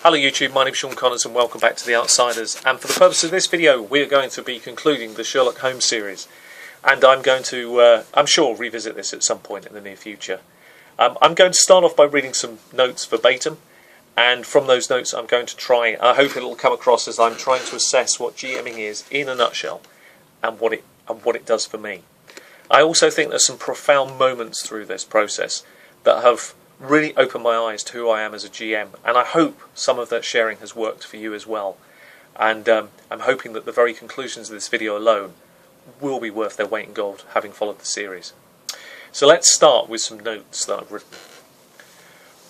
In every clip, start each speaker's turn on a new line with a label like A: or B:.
A: Hello YouTube, my name is Sean Connors and welcome back to The Outsiders, and for the purpose of this video we are going to be concluding the Sherlock Holmes series, and I'm going to, I'm sure, revisit this at some point in the near future. I'm going to start off by reading some notes verbatim, and from those notes I'm going to try, I hope it'll come across as I'm trying to assess what GMing is in a nutshell and what it does for me. I also think there's some profound moments through this process that have really opened my eyes to who I am as a GM, and I hope some of that sharing has worked for you as well. And I'm hoping that the very conclusions of this video alone will be worth their weight in gold, having followed the series. So let's start with some notes that I've written.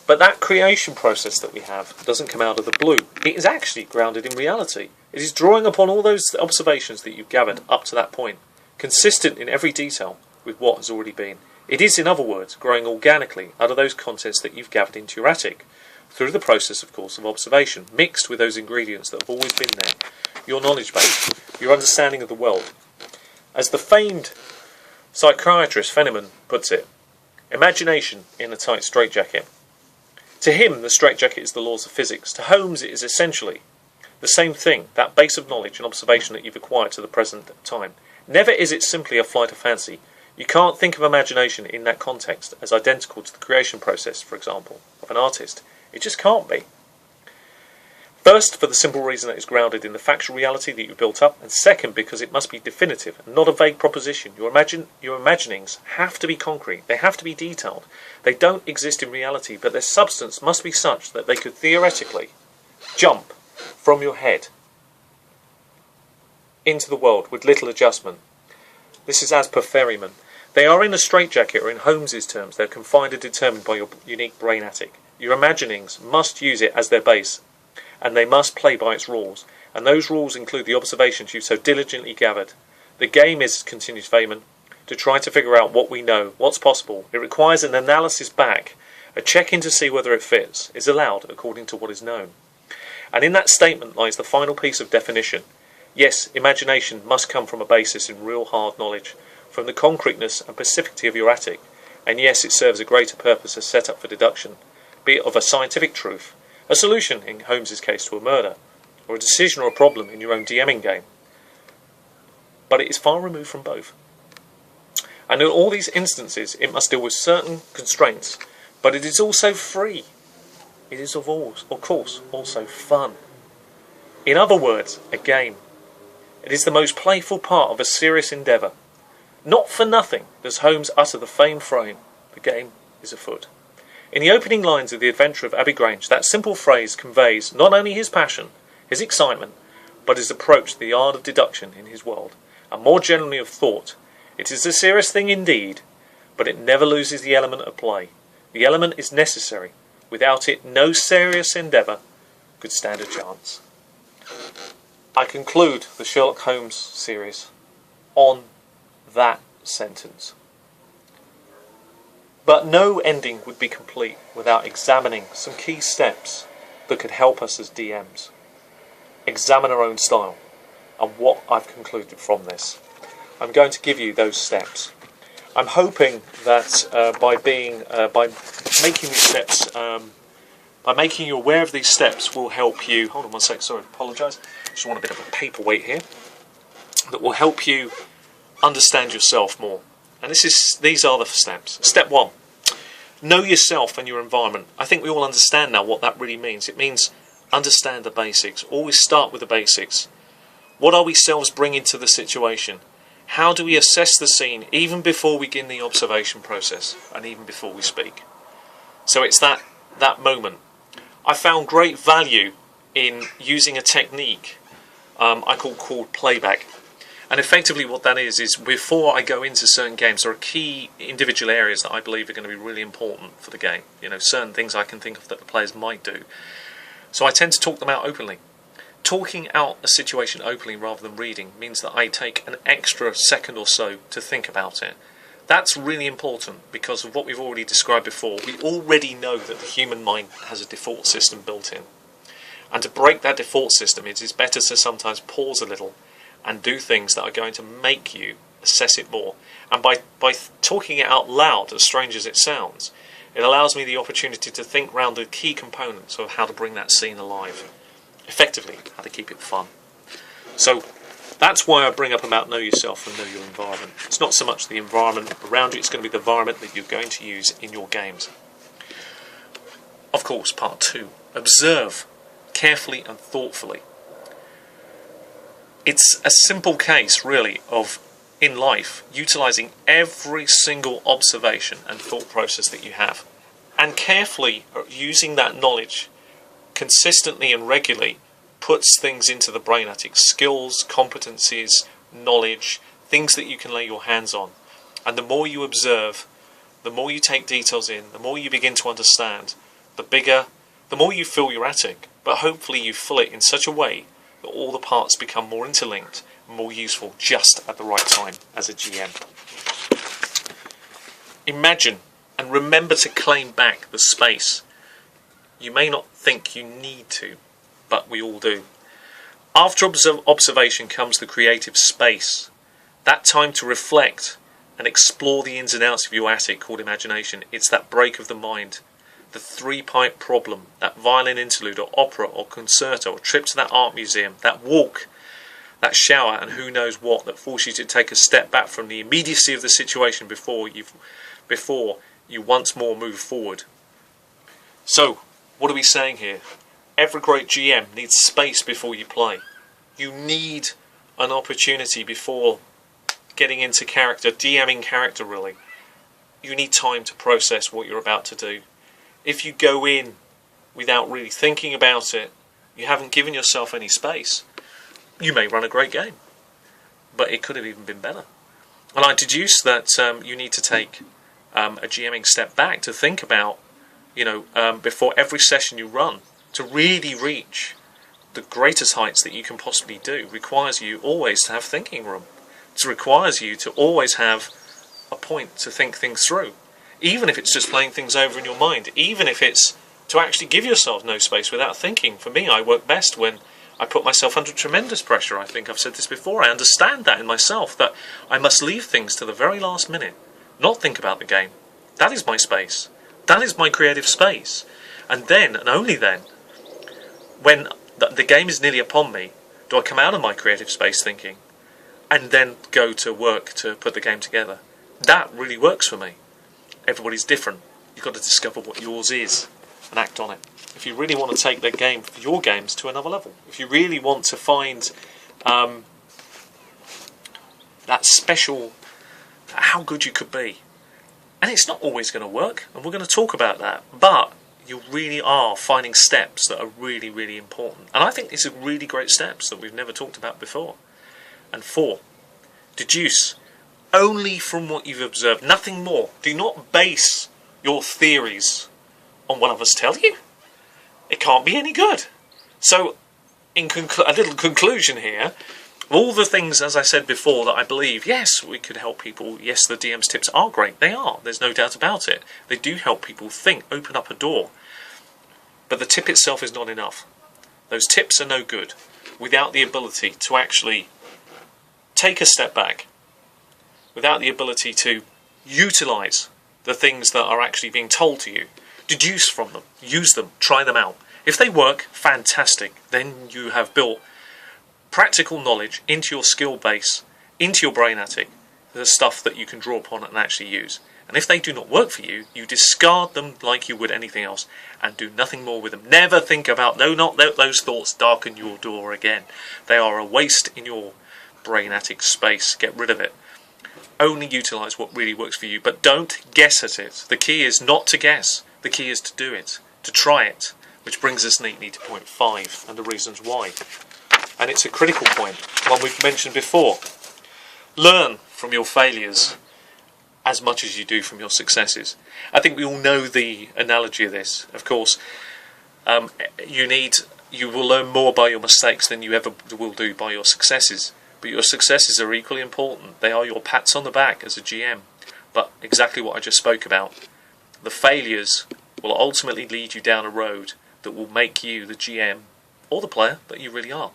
A: But that creation process that we have doesn't come out of the blue. It is actually grounded in reality. It is drawing upon all those observations that you've gathered up to that point, consistent in every detail with what has already been. It is, in other words, growing organically out of those contents that you've gathered into your attic, through the process, of course, of observation, mixed with those ingredients that have always been there, your knowledge base, your understanding of the world. As the famed psychiatrist Feynman puts it, imagination in a tight straitjacket. To him, the straitjacket is the laws of physics. To Holmes, it is essentially the same thing, that base of knowledge and observation that you've acquired to the present time. Never is it simply a flight of fancy. You can't think of imagination in that context as identical to the creation process, for example, of an artist. It just can't be. First, for the simple reason that it's grounded in the factual reality that you've built up, and second, because it must be definitive and not a vague proposition. Your imaginings have to be concrete. They have to be detailed. They don't exist in reality, but their substance must be such that they could theoretically jump from your head into the world with little adjustment. This is as per Ferryman. They are in a straitjacket, or in Holmes's terms, they're confined and determined by your unique brain attic. Your imaginings must use it as their base, and they must play by its rules, and those rules include the observations you've so diligently gathered. The game is, continues Feynman, to try to figure out what we know, what's possible. It requires an analysis back, a check-in to see whether it fits, is allowed according to what is known. And in that statement lies the final piece of definition. Yes, imagination must come from a basis in real hard knowledge, from the concreteness and specificity of your attic, and yes, it serves a greater purpose as set up for deduction, be it of a scientific truth, a solution in Holmes's case to a murder, or a decision or a problem in your own DMing game. But it is far removed from both. And in all these instances, it must deal with certain constraints, but it is also free. It is of course also fun. In other words, a game. It is the most playful part of a serious endeavour. Not for nothing does Holmes utter the famed phrase, "The game is afoot." In the opening lines of The Adventure of Abbey Grange, that simple phrase conveys not only his passion, his excitement, but his approach to the art of deduction in his world, and more generally of thought. It is a serious thing indeed, but it never loses the element of play. The element is necessary. Without it, no serious endeavour could stand a chance. I conclude the Sherlock Holmes series on that sentence. But no ending would be complete without examining some key steps that could help us as DMs. Examine our own style and what I've concluded from this. I'm going to give you those steps. I'm hoping that by making these steps, by making you aware of these steps will help you. Hold on one sec, sorry, apologise. Just want a bit of a paperweight here. That will help you understand yourself more. And these are the steps. Step 1. Know yourself and your environment. I think we all understand now what that really means. It means understand the basics. Always start with the basics. What are we selves bringing to the situation? How do we assess the scene even before we begin the observation process and even before we speak? So it's that moment. I found great value in using a technique I called playback. And effectively what that is before I go into certain games, there are key individual areas that I believe are going to be really important for the game. You know, certain things I can think of that the players might do. So I tend to talk them out openly. Talking out a situation openly rather than reading means that I take an extra second or so to think about it. That's really important because of what we've already described before. We already know that the human mind has a default system built in. And to break that default system, it is better to sometimes pause a little and do things that are going to make you assess it more. And by talking it out loud, as strange as it sounds, It allows me the opportunity to think round the key components of how to bring that scene alive. Effectively, how to keep it fun. So that's why I bring up about know yourself and know your environment. It's not so much the environment around you, it's going to be the environment that you're going to use in your games. Of course, part 2. Observe carefully and thoughtfully. It's a simple case, really, of, in life, utilising every single observation and thought process that you have. And carefully using that knowledge consistently and regularly puts things into the brain at it. Skills, competencies, knowledge, things that you can lay your hands on. And the more you observe, the more you take details in, the more you begin to understand, the more you fill your attic. But hopefully you fill it in such a way that all the parts become more interlinked and more useful just at the right time as a GM. Imagine and remember to claim back the space. You may not think you need to, but we all do. After observation comes the creative space. That time to reflect and explore the ins and outs of your attic called imagination. It's that break of the mind. The 3-pipe problem, that violin interlude or opera or concerto or trip to that art museum, that walk, that shower and who knows what that forces you to take a step back from the immediacy of the situation before you once more move forward. So, what are we saying here? Every great GM needs space before you play. You need an opportunity before getting into character, DMing character really. You need time to process what you're about to do. If you go in without really thinking about it, you haven't given yourself any space. You may run a great game, but it could have even been better. And I deduce that you need to take a GMing step back to think about, before every session you run, to really reach the greatest heights that you can possibly do, requires you always to have thinking room. It requires you to always have a point to think things through. Even if it's just playing things over in your mind, even if it's to actually give yourself no space without thinking. For me, I work best when I put myself under tremendous pressure. I think I've said this before. I understand that in myself, that I must leave things to the very last minute, not think about the game. That is my space. That is my creative space. And then, and only then, when the game is nearly upon me, do I come out of my creative space thinking, and then go to work to put the game together. That really works for me. Everybody's different. You've got to discover what yours is and act on it. If you really want to take your games to another level, if you really want to find that special, how good you could be, and it's not always going to work, and we're going to talk about that, but you really are finding steps that are really, really important. And I think these are really great steps that we've never talked about before. And 4, deduce only from what you've observed, nothing more. Do not base your theories on what others tell you. It can't be any good. So, a little conclusion here, all the things, as I said before, that I believe, yes, we could help people, yes, the DM's tips are great, they are, there's no doubt about it. They do help people think, open up a door. But the tip itself is not enough. Those tips are no good without the ability to actually take a step back, without the ability to utilise the things that are actually being told to you, deduce from them, use them, try them out. If they work, fantastic. Then you have built practical knowledge into your skill base, into your brain attic, the stuff that you can draw upon and actually use. And if they do not work for you, you discard them like you would anything else and do nothing more with them. Never think about, no, not let those thoughts darken your door again. They are a waste in your brain attic space. Get rid of it. Only utilise what really works for you, but don't guess at it. The key is not to guess. The key is to do it, to try it, which brings us neatly to point 5 and the reasons why. And it's a critical point, one we've mentioned before. Learn from your failures as much as you do from your successes. I think we all know the analogy of this. Of course, you will learn more by your mistakes than you ever will do by your successes. But your successes are equally important. They are your pats on the back as a GM. But exactly what I just spoke about. The failures will ultimately lead you down a road that will make you the GM or the player that you really are.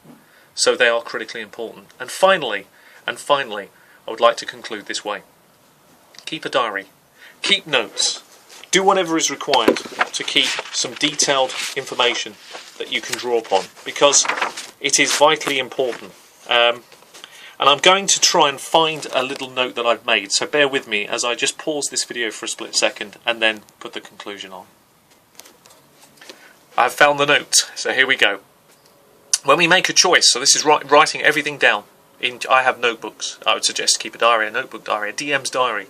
A: So they are critically important. And finally, I would like to conclude this way. Keep a diary. Keep notes. Do whatever is required to keep some detailed information that you can draw upon, because it is vitally important. And I'm going to try and find a little note that I've made, so bear with me as I just pause this video for a split second and then put the conclusion on. I've found the note, so here we go. When we make a choice, so this is writing everything down. I have notebooks. I would suggest keep a diary, a notebook diary, a DM's diary.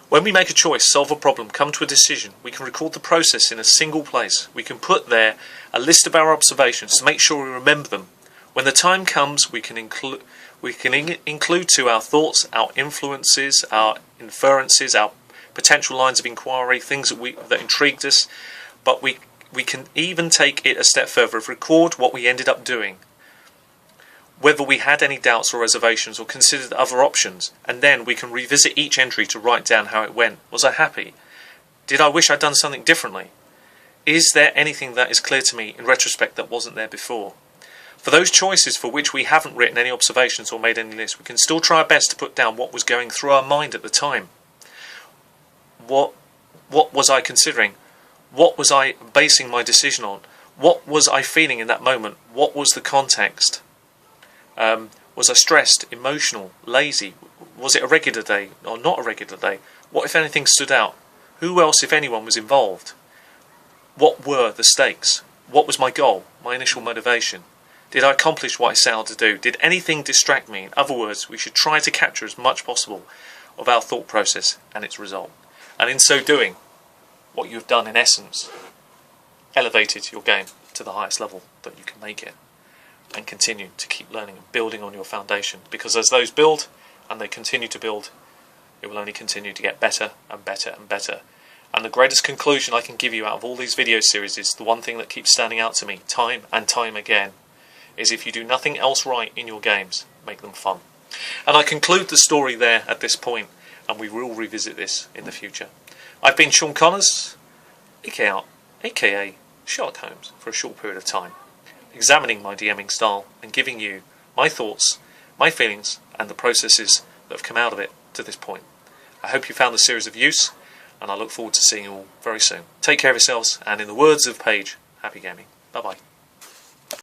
A: When we make a choice, solve a problem, come to a decision, we can record the process in a single place. We can put there a list of our observations to make sure we remember them. When the time comes, we can include to our thoughts, our influences, our inferences, our potential lines of inquiry, things that intrigued us, but we can even take it a step further, record what we ended up doing, whether we had any doubts or reservations or considered other options, and then we can revisit each entry to write down how it went. Was I happy? Did I wish I'd done something differently? Is there anything that is clear to me in retrospect that wasn't there before? For those choices for which we haven't written any observations or made any lists, we can still try our best to put down what was going through our mind at the time. What was I considering? What was I basing my decision on? What was I feeling in that moment? What was the context? Was I stressed, emotional, lazy? Was it a regular day or not a regular day? What, if anything, stood out? Who else, if anyone, was involved? What were the stakes? What was my goal, my initial motivation? Did I accomplish what I set out to do? Did anything distract me? In other words, we should try to capture as much possible of our thought process and its result. And in so doing, what you've done in essence, elevated your game to the highest level that you can make it. And continue to keep learning and building on your foundation, because as those build and they continue to build, it will only continue to get better and better and better. And the greatest conclusion I can give you out of all these video series is the one thing that keeps standing out to me time and time again is if you do nothing else right in your games, make them fun. And I conclude the story there at this point, and we will revisit this in the future. I've been Sean Connors, aka Sherlock Holmes, for a short period of time, examining my DMing style and giving you my thoughts, my feelings, and the processes that have come out of it to this point. I hope you found the series of use, and I look forward to seeing you all very soon. Take care of yourselves, and in the words of Paige, happy gaming. Bye bye.